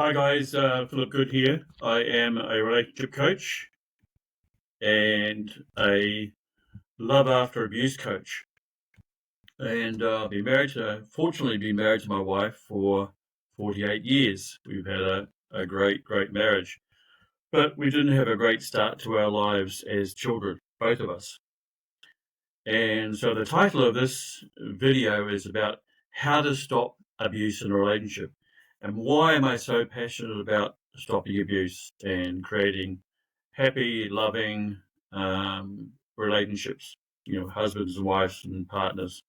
Hi guys, Philip Good here. I am a relationship coach and a love after abuse coach. And fortunately been married to my wife for 48 years. We've had a great marriage, but we didn't have a great start to our lives as children, both of us. And so the title of this video is about how to stop abuse in a relationship. And why am I so passionate about stopping abuse and creating happy, loving relationships, husbands and wives and partners?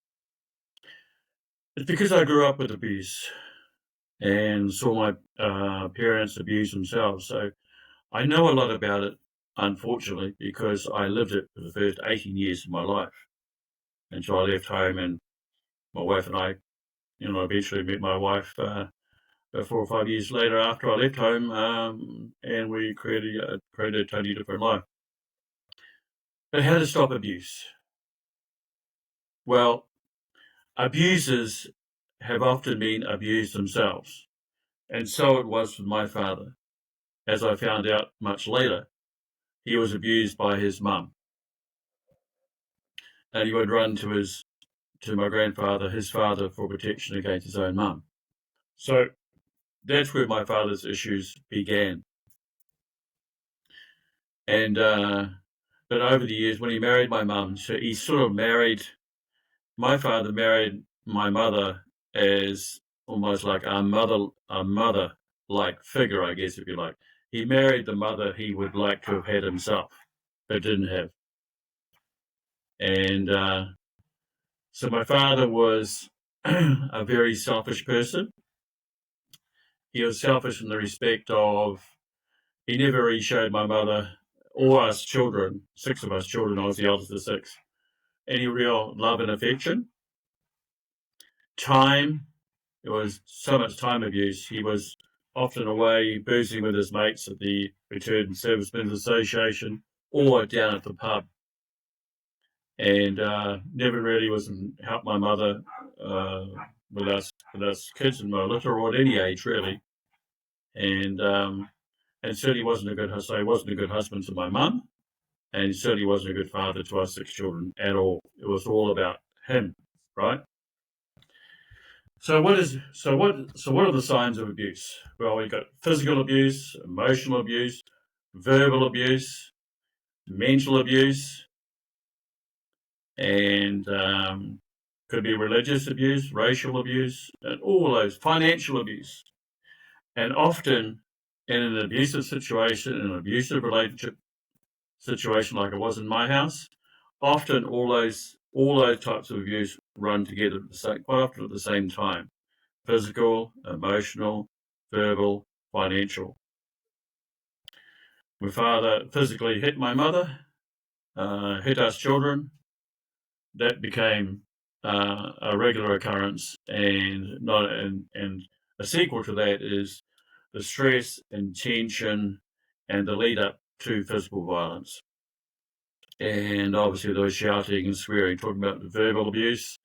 It's because I grew up with abuse and saw my parents abuse themselves. So I know a lot about it, unfortunately, because I lived it for the first 18 years of my life. And so I left home, and my wife and I, eventually met my wife about 4 or 5 years later after I left home, and we created a totally different life. But how to stop abuse? Well, abusers have often been abused themselves, and so it was with my father. As I found out much later, he was abused by his mum, and he would run to my grandfather, his father, for protection against his own mum. So that's where my father's issues began. And but over the years, when he married my mum, so he sort of married my father married my mother as almost like a mother like figure, I guess, if you like. He married the mother he would like to have had himself, but didn't have. And so my father was a very selfish person. He was selfish in the respect of he never really showed my mother or us children, six of us children, I was the eldest of six, any real love and affection. Time, it was so much time abuse. He was often away boozing with his mates at the Returned Servicemen's Association or down at the pub, and never really was helped my mother uh, with us kids and my litter or at any age really, and certainly wasn't a good husband. He wasn't a good husband to my mum, and he certainly wasn't a good father to our six children at all. It was all about him, right? So what are the signs of abuse? Well, we've got physical abuse, emotional abuse, verbal abuse, mental abuse, and could be religious abuse, racial abuse, and all those financial abuse. And often in an abusive situation, in an abusive relationship situation like it was in my house, often all those types of abuse run together quite often at the same time. Physical, emotional, verbal, financial. My father physically hit my mother, hit us children. That became a regular occurrence, and a sequel to that is the stress and tension and the lead up to physical violence. And obviously there was shouting and swearing. Talking about the verbal abuse,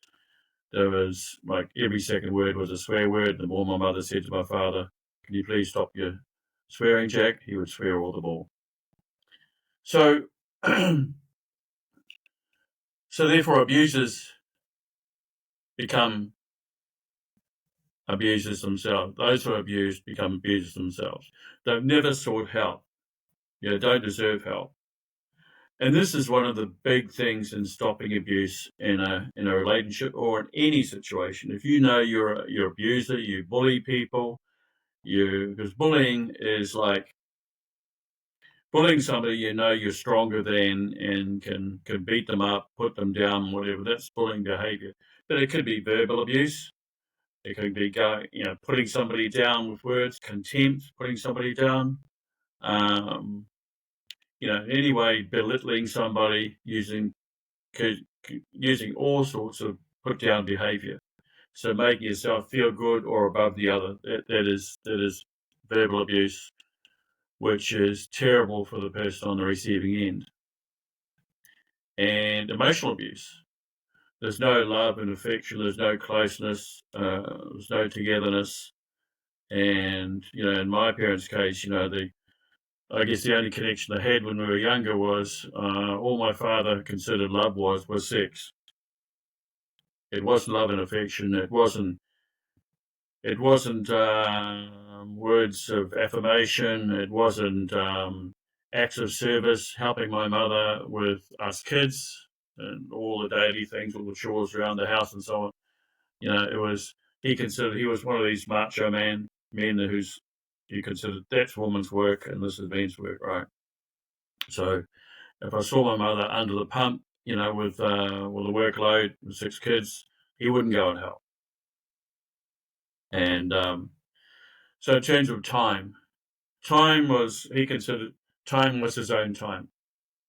there was like every second word was a swear word. The more my mother said to my father, "Can you please stop your swearing, Jack?" he would swear all the more. So, so therefore, abusers become abusers themselves. Those who are abused become abusers themselves. They've never sought help. Don't deserve help. And this is one of the big things in stopping abuse in a relationship or in any situation. If you know you're abuser, you bully people, because bullying is like bullying somebody you know you're stronger than and can beat them up, put them down, whatever. That's bullying behaviour. But it could be verbal abuse. It could be putting somebody down with words, contempt, putting somebody down. Um, in any way belittling somebody using all sorts of put down behaviour. So making yourself feel good or above the other. That is verbal abuse, which is terrible for the person on the receiving end. And emotional abuse. There's no love and affection. There's no closeness. There's no togetherness. And, in my parents' case, I guess the only connection they had when we were younger was all my father considered love was sex. It wasn't love and affection. It wasn't words of affirmation. It wasn't acts of service, helping my mother with us kids and all the daily things, all the chores around the house and so on. It was he was one of these macho men who's he considered that's woman's work and this is men's work, right? So if I saw my mother under the pump, with a workload with 6 kids, he wouldn't go and help. And so in terms of he considered time was his own time.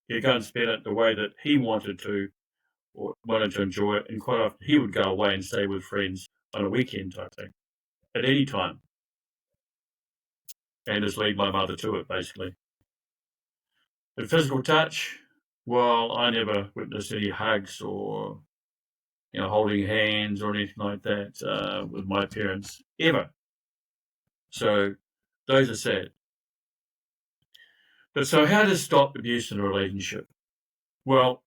He'd go and spend it the way that he wanted to or wanted to enjoy it. And quite often he would go away and stay with friends on a weekend type thing at any time and just lead my mother to it, basically. The physical touch, well, I never witnessed any hugs or holding hands or anything like that with my parents ever. So those are sad. But so how to stop abuse in a relationship? Well,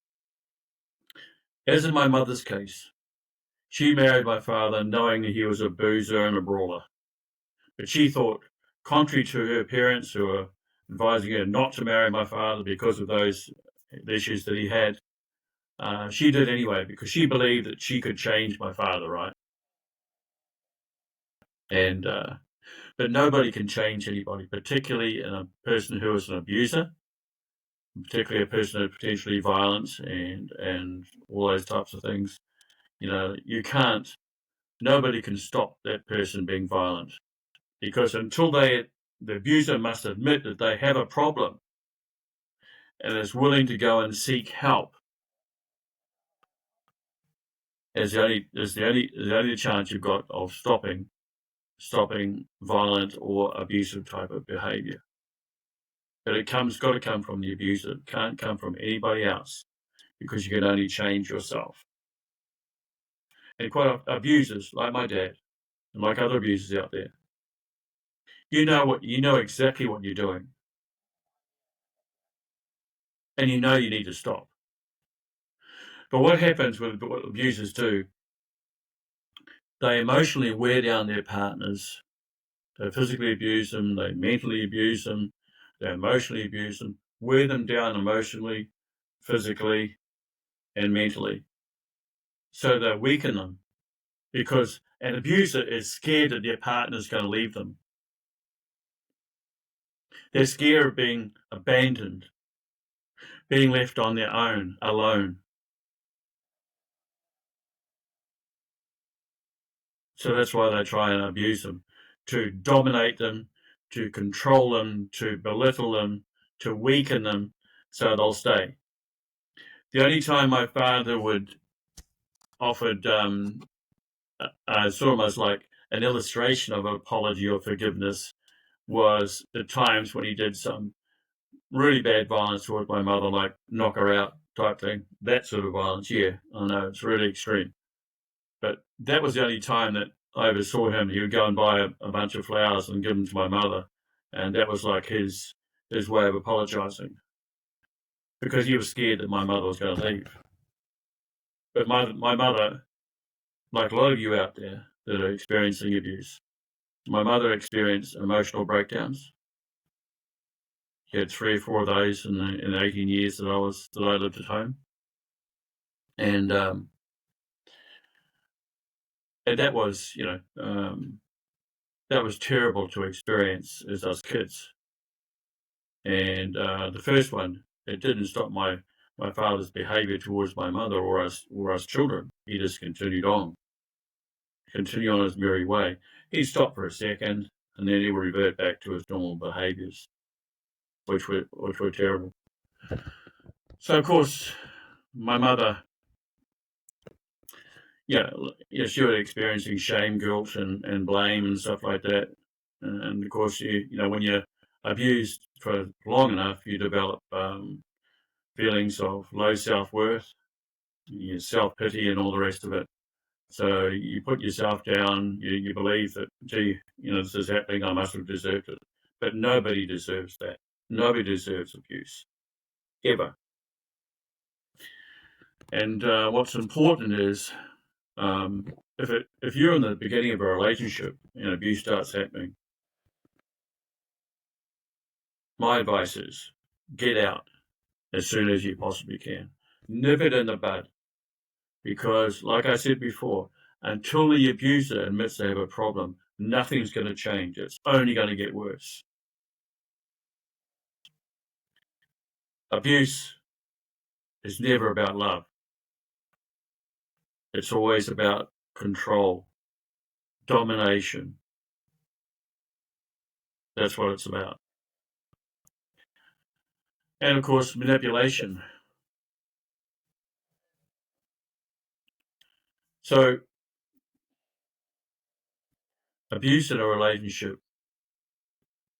as in my mother's case, she married my father knowing that he was a boozer and a brawler. But she thought, contrary to her parents who were advising her not to marry my father because of those issues that he had, she did anyway because she believed that she could change my father, right? And but nobody can change anybody, particularly in a person who is an abuser, particularly a person who's potentially violent and all those types of things. You can't. Nobody can stop that person being violent because until the abuser must admit that they have a problem and is willing to go and seek help, is the only chance you've got of stopping violent or abusive type of behaviour. But got to come from the abuser. It can't come from anybody else because you can only change yourself. And quite often, abusers like my dad and like other abusers out there, you know exactly what you're doing, and you know you need to stop. But what happens with what abusers do? They emotionally wear down their partners. They physically abuse them. They mentally abuse them. They emotionally abuse them. Wear them down emotionally, physically, and mentally. So they weaken them because an abuser is scared that their partner is going to leave them. They're scared of being abandoned, being left on their own, alone. So that's why they try and abuse them, to dominate them, to control them, to belittle them, to weaken them, so they'll stay. The only time my father offered sort of almost like an illustration of an apology or forgiveness was the times when he did some really bad violence towards my mother, like knock her out type thing. That sort of violence, yeah, I know, it's really extreme. But that was the only time that I ever saw him. He would go and buy a bunch of flowers and give them to my mother. And that was like his way of apologizing because he was scared that my mother was going to leave. But my mother, like a lot of you out there that are experiencing abuse, my mother experienced emotional breakdowns. She had 3 or 4 of those in the 18 years that I lived at home. And that was, that was terrible to experience as us kids. And the first one, it didn't stop my father's behaviour towards my mother or us children. He just continued on his merry way. He stopped for a second, and then he would revert back to his normal behaviours, which were terrible. So of course, my mother, she was experiencing shame, guilt, and blame and stuff like that. And of course, when you're abused for long enough, you develop feelings of low self-worth, self-pity, and all the rest of it. So you put yourself down, you believe that, gee, this is happening, I must have deserved it. But nobody deserves that. Nobody deserves abuse, ever. And what's important is, if you're in the beginning of a relationship and abuse starts happening, my advice is get out as soon as you possibly can. Nip it in the bud. Because, like I said before, until the abuser admits they have a problem, nothing's going to change. It's only going to get worse. Abuse is never about love. It's always about control, domination. That's what it's about. And of course, manipulation. So, abuse in a relationship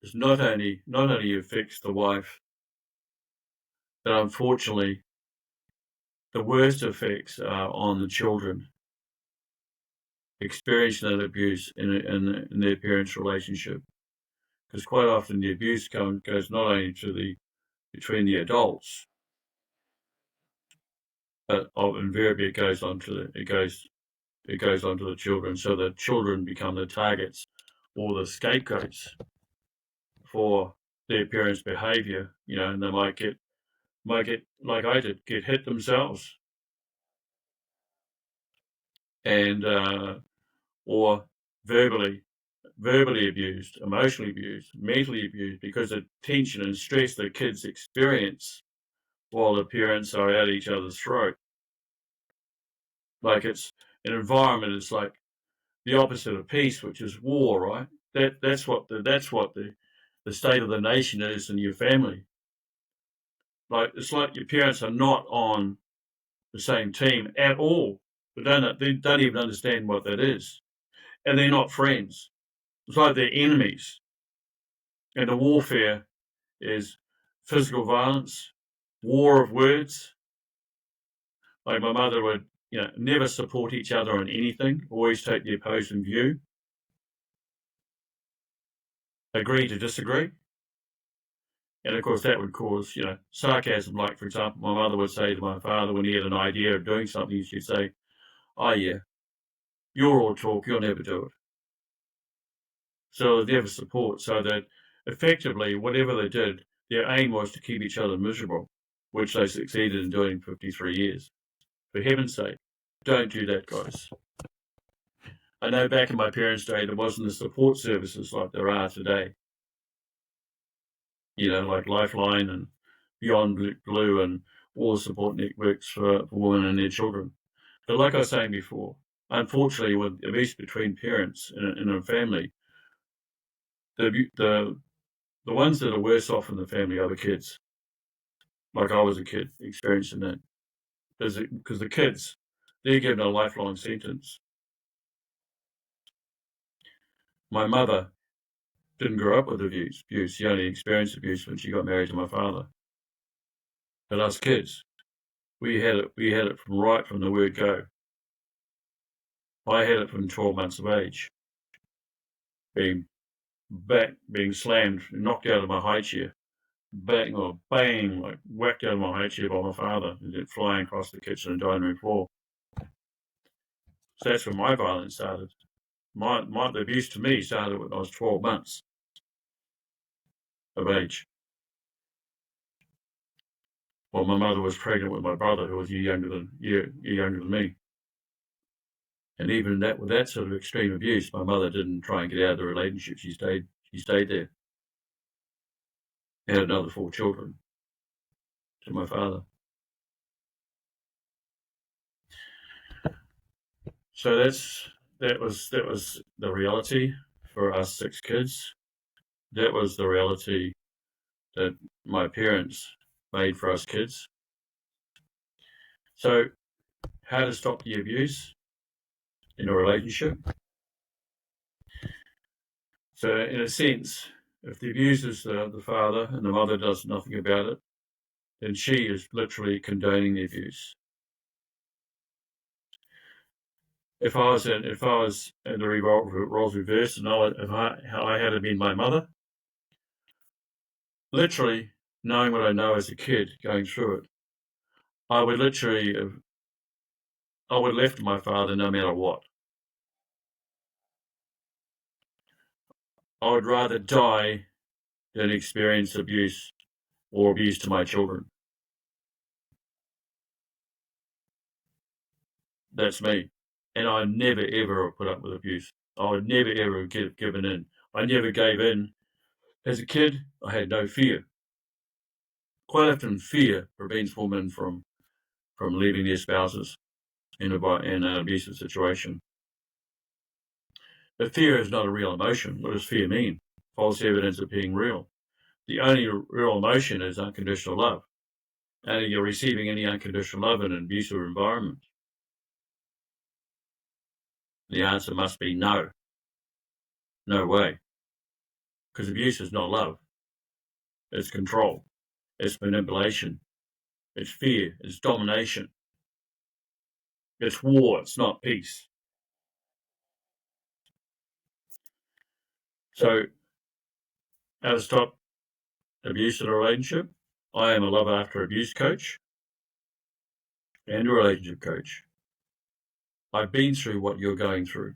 is not only affects the wife, but unfortunately, the worst effects are on the children experiencing that abuse in their parents' relationship. Because quite often the abuse goes not only between the adults, but invariably it goes onto the children. So the children become the targets or the scapegoats for their parents' behaviour. And they might get like I did, get hit themselves, and or verbally abused, emotionally abused, mentally abused, because of tension and stress that kids experience while the parents are at each other's throat. Like it's an environment, it's like the opposite of peace, which is war, right? That's what the state of the nation is in your family. Like it's like your parents are not on the same team at all. They don't even understand what that is. And they're not friends. It's like they're enemies. And the warfare is physical violence, war of words. Like my mother would, never support each other on anything, always take the opposing view, agree to disagree. And of course, that would cause, sarcasm. Like, for example, my mother would say to my father when he had an idea of doing something, she'd say, "Oh, yeah, you're all talk, you'll never do it." So they never support, so that effectively, whatever they did, their aim was to keep each other miserable, which they succeeded in doing 53 years. For heaven's sake, don't do that, guys. I know back in my parents' day, there wasn't the support services like there are today. Like Lifeline and Beyond Blue and all the support networks for women and their children. But like I was saying before, unfortunately, with abuse between parents in a family, the ones that are worse off in the family are the kids. Like I was a kid experiencing that. Because the kids, they're given a lifelong sentence. My mother didn't grow up with abuse. She only experienced abuse when she got married to my father. But us kids, we had it from the word go. I had it from 12 months of age, being slammed, knocked out of my high chair, bang, like whacked out of my high chair by my father, and then flying across the kitchen and dining room floor. So that's when my violence started. The abuse to me started when I was 12 months of age. Well, my mother was pregnant with my brother, who was a year younger than me. And even with that sort of extreme abuse, my mother didn't try and get out of the relationship. She stayed there. Had another 4 children to my father. So that was the reality for us 6 kids. That was the reality that my parents made for us kids. So how to stop the abuse in a relationship? So in a sense, if the abuser is the father and the mother does nothing about it, then she is literally condoning the abuse. if I was in the roles reversed and I had to be my mother, literally knowing what I know as a kid going through it, I would literally I would have left my father no matter what. I would rather die than experience abuse or abuse to my children. That's me. And I never ever put up with abuse. I would never ever given in. I never gave in. As a kid, I had no fear. Quite often, fear prevents women from leaving their spouses in an abusive situation. But fear is not a real emotion. What does fear mean? False evidence of being real. The only real emotion is unconditional love. And you're receiving any unconditional love in an abusive environment. The answer must be no. No way. Because abuse is not love. It's control. It's manipulation. It's fear. It's domination. It's war. It's not peace. So, how to stop abuse in a relationship? I am a love after abuse coach and a relationship coach. I've been through what you're going through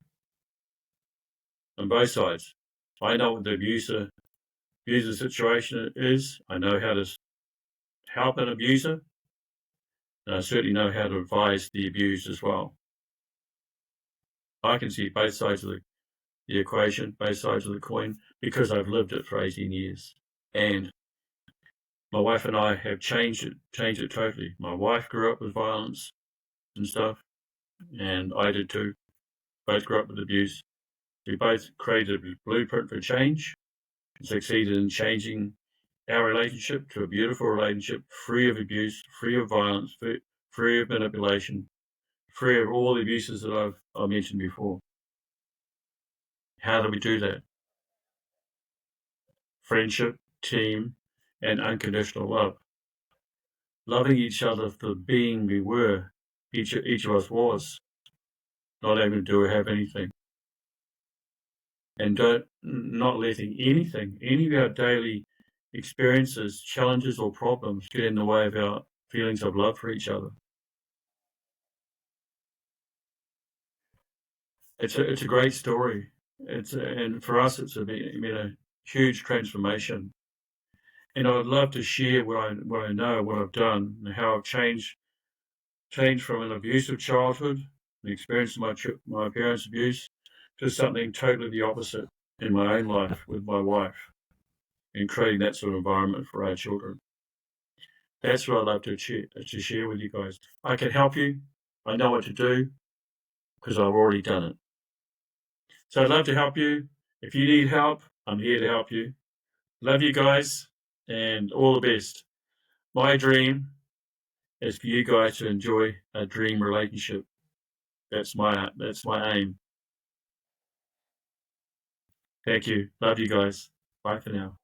on both sides. I know what the abuser situation is. I know how to help an abuser, and I certainly know how to advise the abused as well. I can see both sides of the equation, both sides of the coin, because I've lived it for 18 years. And my wife and I have changed it totally. My wife grew up with violence and stuff, and I did too. Both grew up with abuse. We both created a blueprint for change and succeeded in changing our relationship to a beautiful relationship, free of abuse, free of violence, free of manipulation, free of all the abuses that I've mentioned before. How do we do that? Friendship, team, and unconditional love. Loving each other for being we were, each of us was, not having to do or have anything. And not letting anything, any of our daily experiences, challenges, or problems get in the way of our feelings of love for each other. It's a great story. And for us, it's been a huge transformation. And I would love to share what I know, what I've done, and how I've changed from an abusive childhood, the experience of my parents' abuse, to something totally the opposite in my own life with my wife, and creating that sort of environment for our children. That's what I'd love to share with you guys. I can help you. I know what to do because I've already done it. So I'd love to help you. If you need help, I'm here to help you. Love you guys and all the best. My dream is for you guys to enjoy a dream relationship. That's my aim. Thank you. Love you guys. Bye for now.